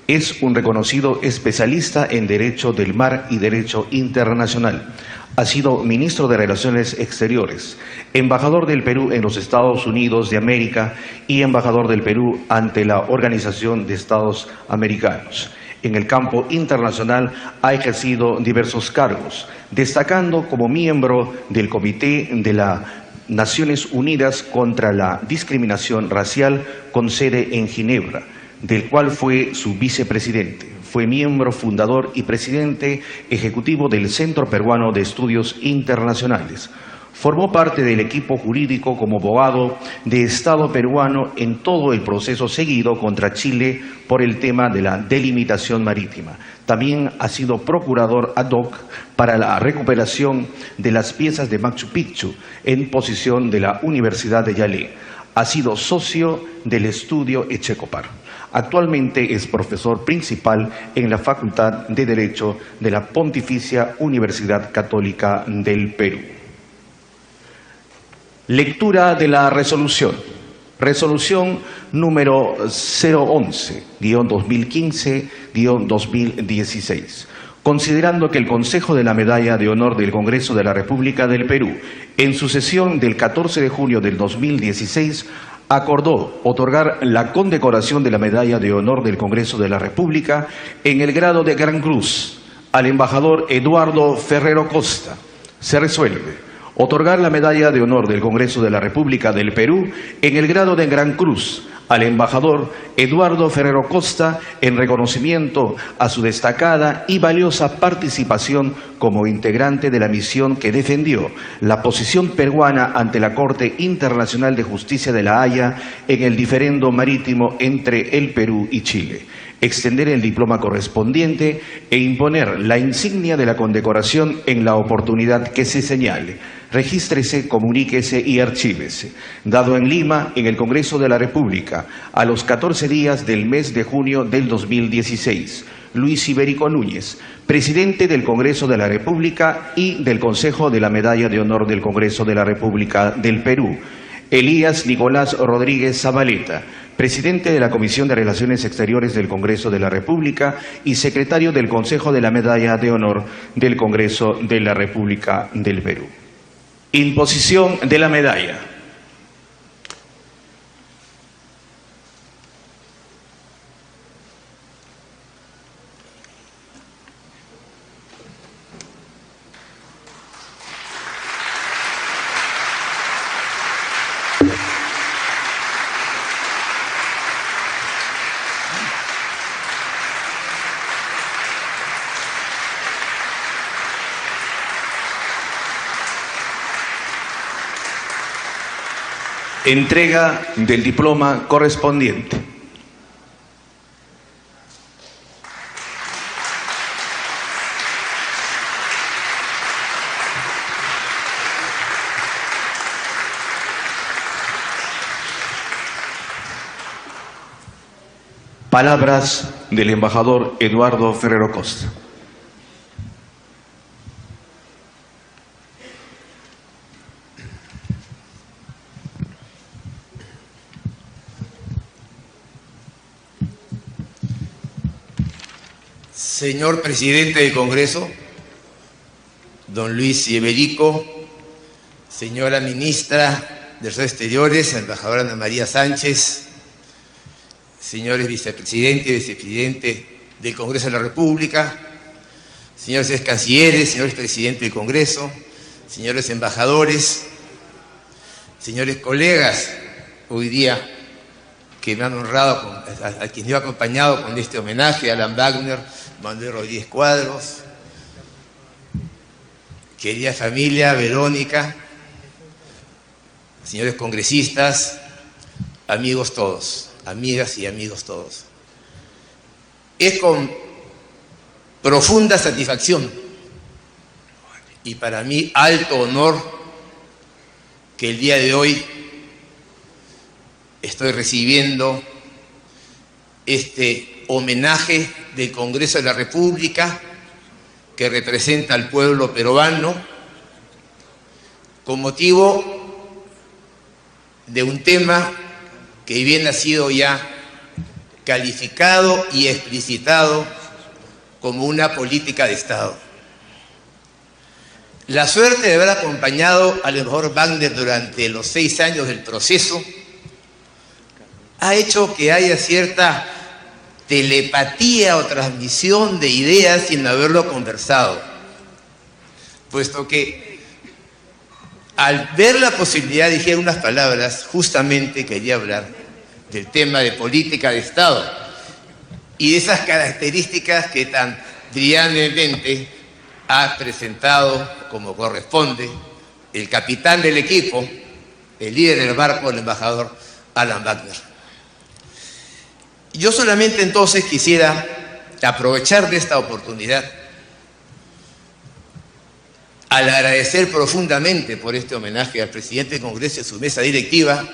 Es un reconocido especialista en Derecho del Mar y Derecho Internacional. Ha sido ministro de Relaciones Exteriores, embajador del Perú en los Estados Unidos de América y embajador del Perú ante la Organización de Estados Americanos. En el campo internacional ha ejercido diversos cargos, destacando como miembro del Comité de las Naciones Unidas contra la Discriminación Racial con sede en Ginebra, del cual fue su vicepresidente. Fue miembro fundador y presidente ejecutivo del Centro Peruano de Estudios Internacionales. Formó parte del equipo jurídico como abogado de Estado peruano en todo el proceso seguido contra Chile por el tema de la delimitación marítima. También ha sido procurador ad hoc para la recuperación de las piezas de Machu Picchu en posesión de la Universidad de Yale. Ha sido socio del estudio Echecopar. Actualmente es profesor principal en la Facultad de Derecho de la Pontificia Universidad Católica del Perú. Lectura de la resolución. Resolución número 011-2015-2016. Considerando que el Consejo de la Medalla de Honor del Congreso de la República del Perú, en su sesión del 14 de junio del 2016, acordó otorgar la condecoración de la Medalla de Honor del Congreso de la República en el grado de Gran Cruz al embajador Eduardo Ferrero Costa. Se resuelve otorgar la Medalla de Honor del Congreso de la República del Perú en el grado de Gran Cruz al embajador Eduardo Ferrero Costa en reconocimiento a su destacada y valiosa participación como integrante de la misión que defendió la posición peruana ante la Corte Internacional de Justicia de La Haya en el diferendo marítimo entre el Perú y Chile. Extender el diploma correspondiente e imponer la insignia de la condecoración en la oportunidad que se señale. Regístrese, comuníquese y archívese. Dado en Lima, en el Congreso de la República, a los 14 días del mes de junio del 2016. Luis Iberico Núñez, presidente del Congreso de la República y del Consejo de la Medalla de Honor del Congreso de la República del Perú. Elías Nicolás Rodríguez Zabaleta, presidente de la Comisión de Relaciones Exteriores del Congreso de la República y secretario del Consejo de la Medalla de Honor del Congreso de la República del Perú. Imposición de la medalla. Entrega del diploma correspondiente. Palabras del embajador Eduardo Ferrero Costa. Señor presidente del Congreso, don Luis Iberico, señora ministra de Relaciones Exteriores, embajadora Ana María Sánchez, señores vicepresidente y vicepresidente del Congreso de la República, señores ex cancilleres, señores presidentes del Congreso, señores embajadores, señores colegas, hoy día que me han honrado, a quien yo he acompañado con este homenaje, Alan Wagner, Manuel Rodríguez Cuadros, querida familia, Verónica, señores congresistas, amigos todos, amigas y amigos todos. Es con profunda satisfacción y para mí alto honor que el día de hoy estoy recibiendo este homenaje del Congreso de la República que representa al pueblo peruano con motivo de un tema que bien ha sido ya calificado y explicitado como una política de Estado. La suerte de haber acompañado al embajador Wagner durante los 6 años del proceso ha hecho que haya cierta telepatía o transmisión de ideas sin haberlo conversado, puesto que al ver la posibilidad de decir unas palabras, justamente quería hablar del tema de política de Estado y de esas características que tan brillantemente ha presentado como corresponde el capitán del equipo, el líder del barco, el embajador Alan Wagner. Yo solamente entonces quisiera aprovechar de esta oportunidad al agradecer profundamente por este homenaje al presidente del Congreso y a su mesa directiva,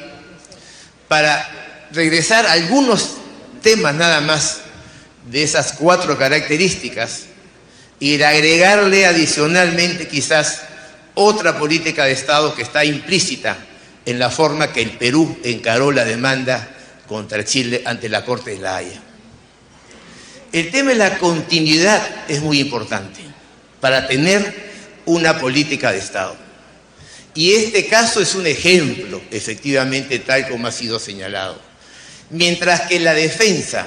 para regresar a algunos temas nada más de esas 4 características y agregarle adicionalmente quizás otra política de Estado que está implícita en la forma que el Perú encaró la demanda contra Chile ante la Corte de La Haya. El tema de la continuidad es muy importante para tener una política de Estado. Y este caso es un ejemplo, efectivamente, tal como ha sido señalado. Mientras que la defensa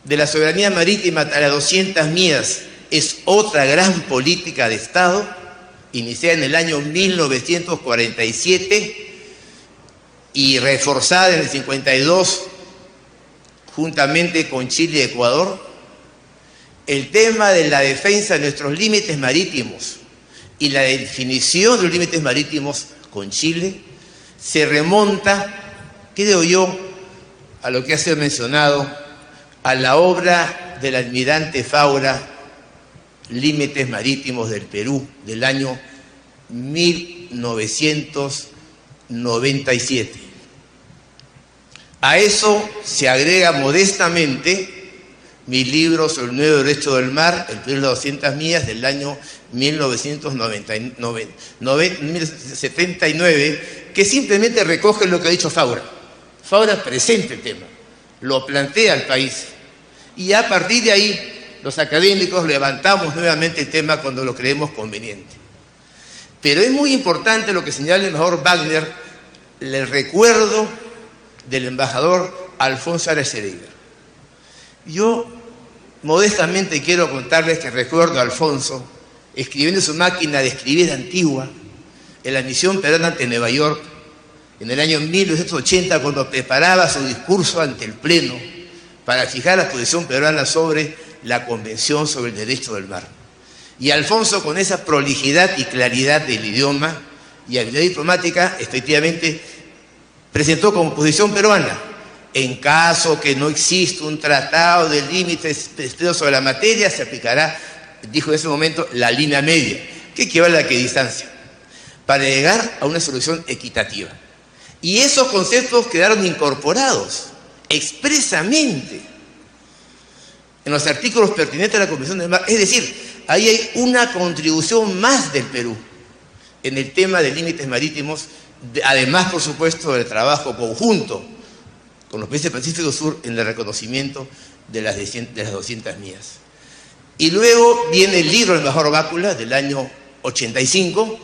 de la soberanía marítima a las 200 millas es otra gran política de Estado, iniciada en el año 1947 y reforzada en el 52 juntamente con Chile y Ecuador. El tema de la defensa de nuestros límites marítimos y la definición de los límites marítimos con Chile se remonta, creo yo, a lo que ha sido mencionado, a la obra del almirante Faura, Límites Marítimos del Perú, del año 1997. A eso se agrega modestamente mi libro sobre el nuevo derecho del mar, el Perú de las 200 millas, del año 1979, que simplemente recoge lo que ha dicho Faura. Faura presenta el tema, lo plantea al país, y a partir de ahí los académicos levantamos nuevamente el tema cuando lo creemos conveniente. Pero es muy importante lo que señala el embajador Wagner, el recuerdo del embajador Alfonso Aras Schereiber. Yo modestamente quiero contarles que recuerdo a Alfonso escribiendo su máquina de escribir antigua en la misión peruana ante Nueva York en el año 1980, cuando preparaba su discurso ante el Pleno para fijar la posición peruana sobre la Convención sobre el Derecho del Mar. Y Alfonso, con esa prolijidad y claridad del idioma y habilidad diplomática, efectivamente presentó como posición peruana: en caso que no exista un tratado de límites expresos sobre la materia, se aplicará, dijo en ese momento, la línea media, que equivale a la equidistancia, para llegar a una solución equitativa. Y esos conceptos quedaron incorporados expresamente en los artículos pertinentes a la Convención del Mar. Es decir, ahí hay una contribución más del Perú en el tema de límites marítimos, además, por supuesto, del trabajo conjunto con los países del Pacífico Sur en el reconocimiento de las 200 millas. Y luego viene el libro del embajador Bácula del año 85,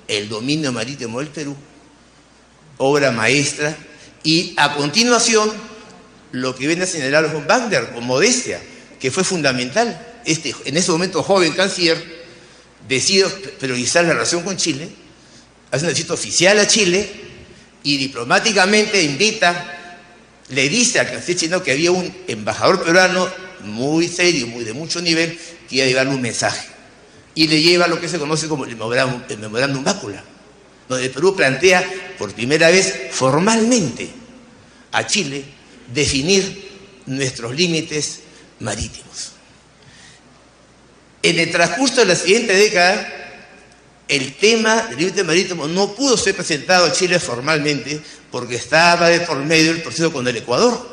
El dominio marítimo del Perú, obra maestra, y a continuación lo que viene a señalar Wagner con modestia, que fue fundamental. En ese momento joven canciller decide priorizar la relación con Chile, hace una visita oficial a Chile y diplomáticamente le dice al canciller chino que había un embajador peruano muy serio, de mucho nivel, que iba a llevarle un mensaje. Y le lleva lo que se conoce como el memorándum Bácula, donde el Perú plantea por primera vez formalmente a Chile definir nuestros límites marítimos. En el transcurso de la siguiente década, el tema del límite marítimo no pudo ser presentado a Chile formalmente porque estaba de por medio el proceso con el Ecuador,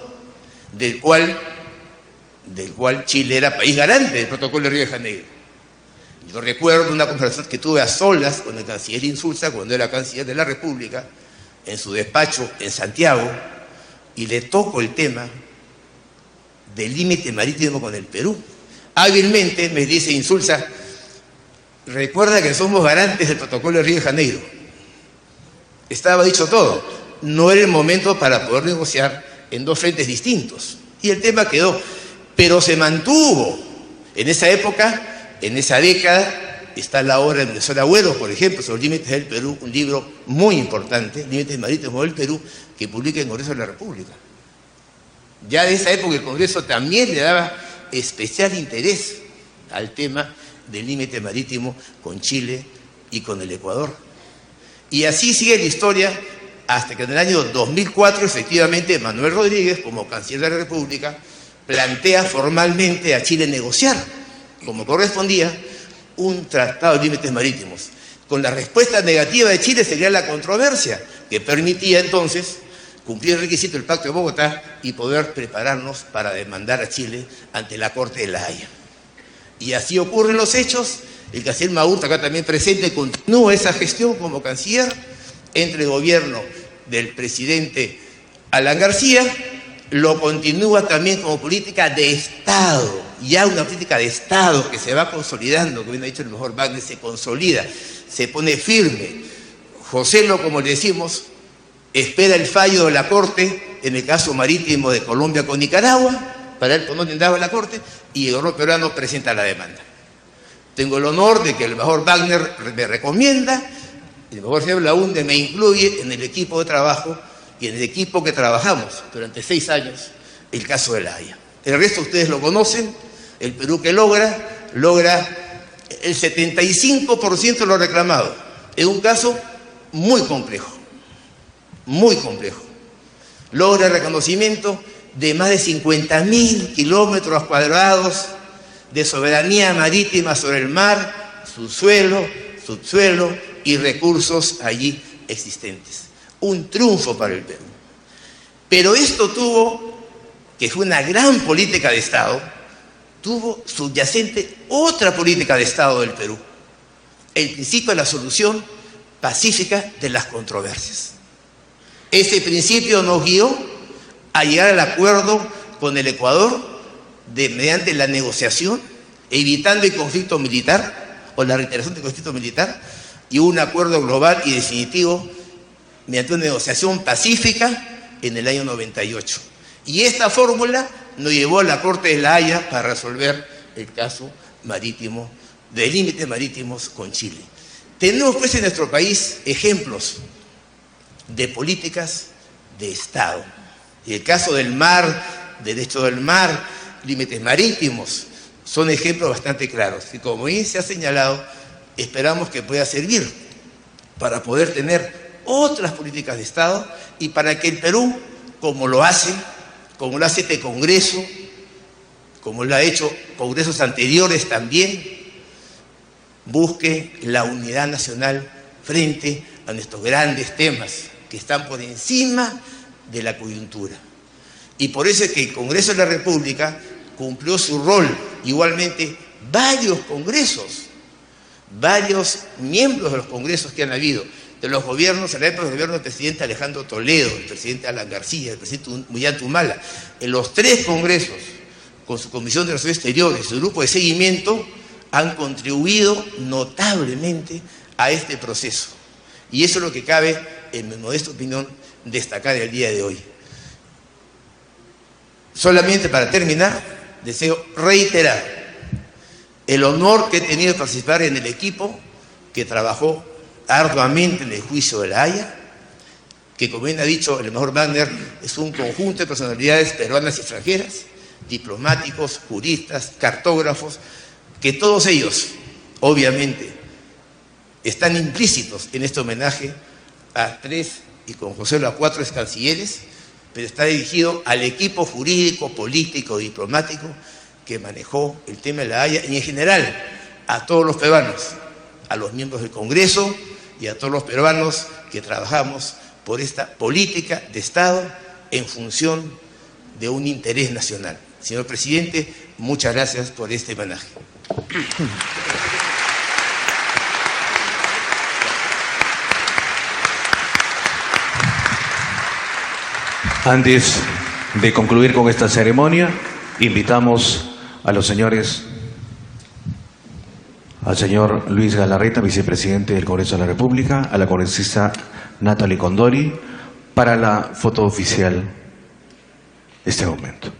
del cual Chile era país garante del protocolo de Río de Janeiro. Yo recuerdo una conversación que tuve a solas con el canciller Insulza cuando era canciller de la República, en su despacho en Santiago, y le toco el tema del límite marítimo con el Perú. Hábilmente me dice Insulza: recuerda que somos garantes del protocolo de Río de Janeiro. Estaba dicho todo. No era el momento para poder negociar en dos frentes distintos. Y el tema quedó. Pero se mantuvo. En esa época, en esa década, está la obra de Venezuela Agüero, por ejemplo, sobre límites del Perú, un libro muy importante, Límites Marítimos del Perú, que publica el Congreso de la República. Ya de esa época el Congreso también le daba especial interés al tema del límite marítimo con Chile y con el Ecuador. Y así sigue la historia hasta que en el año 2004, efectivamente, Manuel Rodríguez, como canciller de la República, plantea formalmente a Chile negociar, como correspondía, un tratado de límites marítimos. Con la respuesta negativa de Chile sería la controversia, que permitía entonces cumplir el requisito del Pacto de Bogotá y poder prepararnos para demandar a Chile ante la Corte de La Haya. Y así ocurren los hechos. El canciller Maurto, acá también presente, continúa esa gestión como canciller entre el gobierno del presidente Alan García, lo continúa también como política de Estado, ya una política de Estado que se va consolidando, como bien ha dicho el mejor Wagner, se consolida, se pone firme. José Lo, como le decimos, espera el fallo de la Corte en el caso marítimo de Colombia con Nicaragua, para él no tendrá la Corte, y el gobierno peruano presenta la demanda. Tengo el honor de que el embajador Wagner me recomienda, el embajador señor Belaúnde me incluye en el equipo de trabajo y en el equipo que trabajamos durante 6 años el caso de La Haya. El resto ustedes lo conocen, el Perú que logra el 75% de lo reclamado. Es un caso muy complejo, muy complejo. Logra el reconocimiento de más de 50.000 kilómetros cuadrados de soberanía marítima sobre el mar, subsuelo y recursos allí existentes. Un triunfo para el Perú. Pero esto tuvo, que fue una gran política de Estado, tuvo subyacente otra política de Estado del Perú, el principio de la solución pacífica de las controversias. Ese principio nos guió a llegar al acuerdo con el Ecuador mediante la negociación, evitando el conflicto militar o la reiteración del conflicto militar, y un acuerdo global y definitivo mediante una negociación pacífica en el año 98. Y esta fórmula nos llevó a la Corte de La Haya para resolver el caso marítimo, de límites marítimos con Chile. Tenemos pues en nuestro país ejemplos de políticas de Estado. Y el caso del mar, derecho del mar, límites marítimos, son ejemplos bastante claros. Y como bien se ha señalado, esperamos que pueda servir para poder tener otras políticas de Estado y para que el Perú, como lo hace este Congreso, como lo ha hecho congresos anteriores también, busque la unidad nacional frente a nuestros grandes temas que están por encima de la coyuntura. Y por eso es que el Congreso de la República cumplió su rol. Igualmente, varios congresos, varios miembros de los congresos que han habido, de los gobiernos, en la época del gobierno del presidente Alejandro Toledo, del presidente Alan García, del presidente Ollanta Humala, en los 3 congresos, con su Comisión de Relaciones Exteriores, su grupo de seguimiento, han contribuido notablemente a este proceso. Y eso es lo que cabe, en mi modesta opinión, destacar el día de hoy. Solamente para terminar, deseo reiterar el honor que he tenido de participar en el equipo que trabajó arduamente en el juicio de La Haya, que, como bien ha dicho el mejor Wagner, es un conjunto de personalidades peruanas y extranjeras, diplomáticos, juristas, cartógrafos, que todos ellos, obviamente, están implícitos en este homenaje a 3 y con José a 4 ex cancilleres, pero está dirigido al equipo jurídico, político, diplomático que manejó el tema de La Haya y en general a todos los peruanos, a los miembros del Congreso y a todos los peruanos que trabajamos por esta política de Estado en función de un interés nacional. Señor presidente, muchas gracias por este homenaje. Antes de concluir con esta ceremonia, invitamos a los señores, al señor Luis Galarreta, vicepresidente del Congreso de la República, a la congresista Natalie Condori, para la foto oficial de este momento.